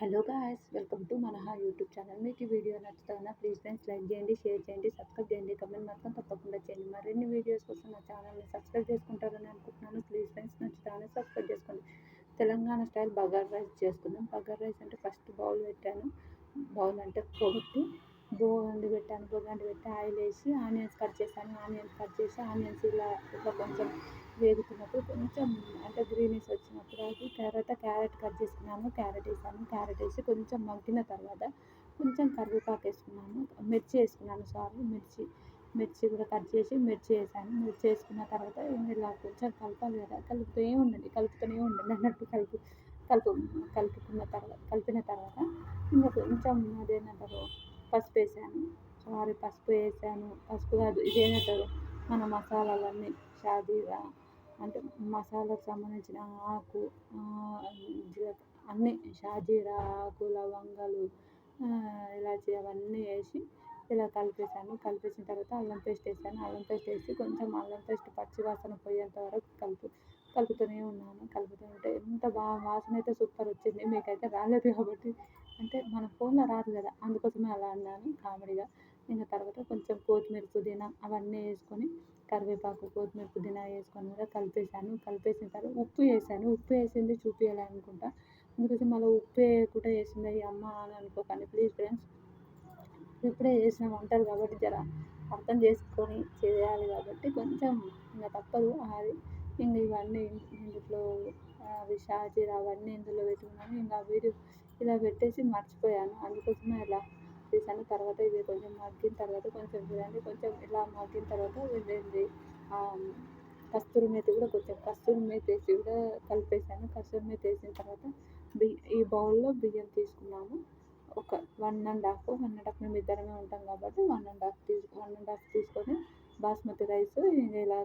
Hello guys, welcome to మనహా YouTube channel. మీకు ఈ వీడియో నచ్చుతుందా? ప్లీజ్ ఫ్రెండ్స్ లైక్ చేయండి, షేర్ చేయండి, సబ్స్క్రైబ్ చేయండి, కమెంట్ మాత్రం తప్పకుండా చేయండి. మరిన్ని వీడియోస్ కోసం నా ఛానల్ని సబ్స్క్రైబ్ చేసుకుంటారని అనుకుంటున్నాను. ప్లీజ్ ఫ్రెండ్స్ నా ఛానల్ సబ్స్క్రైబ్ చేసుకోండి. తెలంగాణ స్టైల్ బగార్ రైస్ చేసుకుందాం. బగార్ రైస్ అంటే ఫస్ట్ బౌల్ పెట్టాను. బౌల్ అంటే కొట్టి బోగండి పెట్టాను. బోగండి పెట్టి ఆయిల్ వేసి ఆనియన్స్ కట్ చేశాను. ఆనియన్స్ ఇలా కొంచెం వేగుతున్నప్పుడు కొంచెం అంటే గ్రీనిష్ వచ్చినప్పుడు అది తర్వాత క్యారెట్ కట్ చేసుకున్నాను. క్యారెట్ వేసి కొంచెం మగ్గిన తర్వాత కొంచెం కరివేపాకు వేసుకున్నాను. మిర్చి కూడా కట్ చేసి మిర్చి వేసాను. మిర్చి వేసుకున్న తర్వాత ఇలా కొంచెం కలపాలి కదా, కలుపుతూనే ఉండండి అన్నట్టు కలిపిన తర్వాత ఇంకా కొంచెం అదేమంటారు పసుపు వేసాను. పసుపు కాదు, ఇదేమంటారు మన మసాలాలన్నీ షాజీరా అంటే మసాలాకు సంబంధించిన ఆకు అన్నీ షాజీరా ఆకు, లవంగాలు, ఇలాచి అవన్నీ వేసి ఇలా కలిపేసిన తర్వాత అల్లం పేస్ట్ వేసి కొంచెం అల్లం పేస్ట్ పచ్చి వాసన పోయేంత వరకు కలుపుతూనే ఉంటే ఎంత బాగా వాసన అయితే సూపర్ వచ్చింది. మీకైతే రాలేదు కాబట్టి అంటే మన ఫోన్లో రాదు కదా, అందుకోసమే అలా అన్నాను కామెడీగా. ఇంకా తర్వాత కొంచెం కొత్తిమీర, పుదీనా అవన్నీ వేసుకొని కరివేపాకు, కొత్తిమీర, పుదీనా వేసుకొని కూడా కలిపేసిన తర్వాత ఉప్పు వేసింది చూపించాలి అనుకుంటా, అందుకోసం మళ్ళీ ఉప్పు వేయకుండా వేసింది ఈ అమ్మ అని అనుకోకండి ప్లీజ్ ఫ్రెండ్స్. ఇప్పుడే చేసిన వంటలు కాబట్టి జర అర్థం చేసుకొని చేయాలి కాబట్టి కొంచెం ఇంకా తప్పదు అది. ఇంక ఇవన్నీ ఇందులో అవి షాజీరా అవన్నీ ఇందులో పెట్టుకున్నాను. ఇంకా వీడియో ఇలా పెట్టేసి మర్చిపోయాను, అందుకోసమే ఇలా చేశాను. తర్వాత ఇది కొంచెం మగ్గిన తర్వాత కొంచెం చూడండి, కొంచెం ఇలా మగ్గిన తర్వాత వెళ్ళింది కస్తూరి మేతి వేసి కూడా కలిపేసాను. కస్తూరి మేతి వేసిన తర్వాత ఈ బౌల్లో బియ్యం తీసుకున్నాము. ఒక 1.5 మేము ఇద్దరమే ఉంటాం కాబట్టి 1.5 తీసుకొని బాస్మతి రైస్ ఇలా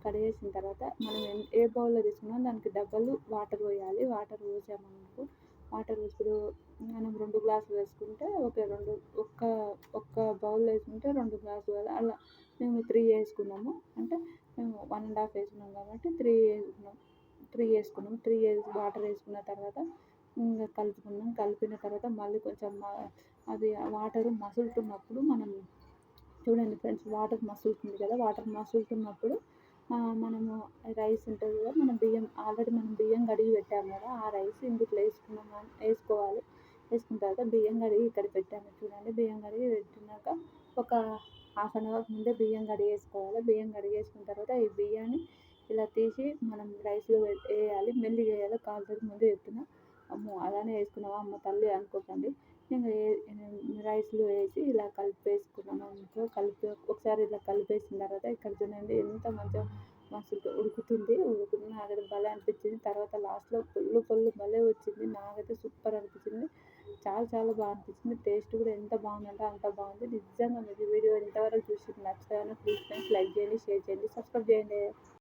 కడిగేసిన తర్వాత మనం ఏ బౌల్లో తీసుకున్నామో దానికి డబల్ వాటర్ పోయాలి. వాటర్ పోసామనుకో ఇప్పుడు మనం 2 గ్లాసులు వేసుకుంటే ఒక్క బౌల్లో వేసుకుంటే 2 గ్లాసులు కదా, అలా మేము 3 వేసుకున్నాము. అంటే మేము 1.5 వేసుకున్నాం కాబట్టి 3 వేసుకున్నాం. 3 వాటర్ వేసుకున్న తర్వాత ఇంకా కలిపిన తర్వాత మళ్ళీ కొంచెం అది వాటర్ మసులుతున్నప్పుడు మనం చూడండి ఫ్రెండ్స్, వాటర్ మసులుతుంది కదా, వాటర్ మసులుతున్నప్పుడు మనము రైస్ ఉంటుంది కదా, మనం బియ్యం కడిగి పెట్టాము కదా, ఆ రైస్ ఇందులో వేసుకోవాలి. వేసుకున్న తర్వాత బియ్యం కడిగి ఇక్కడ పెట్టాము చూడండి. బియ్యం కడిగి పెట్టినాక ఒక హాఫ్ అన్ అవర్ ముందే బియ్యం కడిగేసుకోవాలి. బియ్యం కడిగేసుకున్న తర్వాత ఈ బియ్యాన్ని ఇలా తీసి మనం రైస్లో వేయాలి. మెల్లిగా వేయాలి, కాలుతుంది ముందే చెప్తున్నా. అమ్మో అలానే వేసుకున్నావా అమ్మ తల్లి అనుకోకండి. ఇంకా రైస్లో వేసి ఇలా కలిపేసుకున్నాను అనుకో. ఒకసారి ఇలా కలిపేసిన తర్వాత ఇక్కడ చూడండి ఎంత మంచిగా మస్తు ఉడుకుతుంది. నాకైతే భలే అనిపించింది. తర్వాత లాస్ట్లో పుల్లు భలే వచ్చింది. నాకైతే సూపర్ అనిపించింది. చాలా బాగా అనిపించింది. టేస్ట్ కూడా ఎంత బాగుందంటే అంత బాగుంది. నిజంగా మీకు వీడియో ఎంతవరకు చూసి నచ్చుతాయో ప్లీజ్ ఫ్రెండ్స్ లైక్ చేయండి, షేర్ చేయండి, సబ్స్క్రైబ్ చేయండి.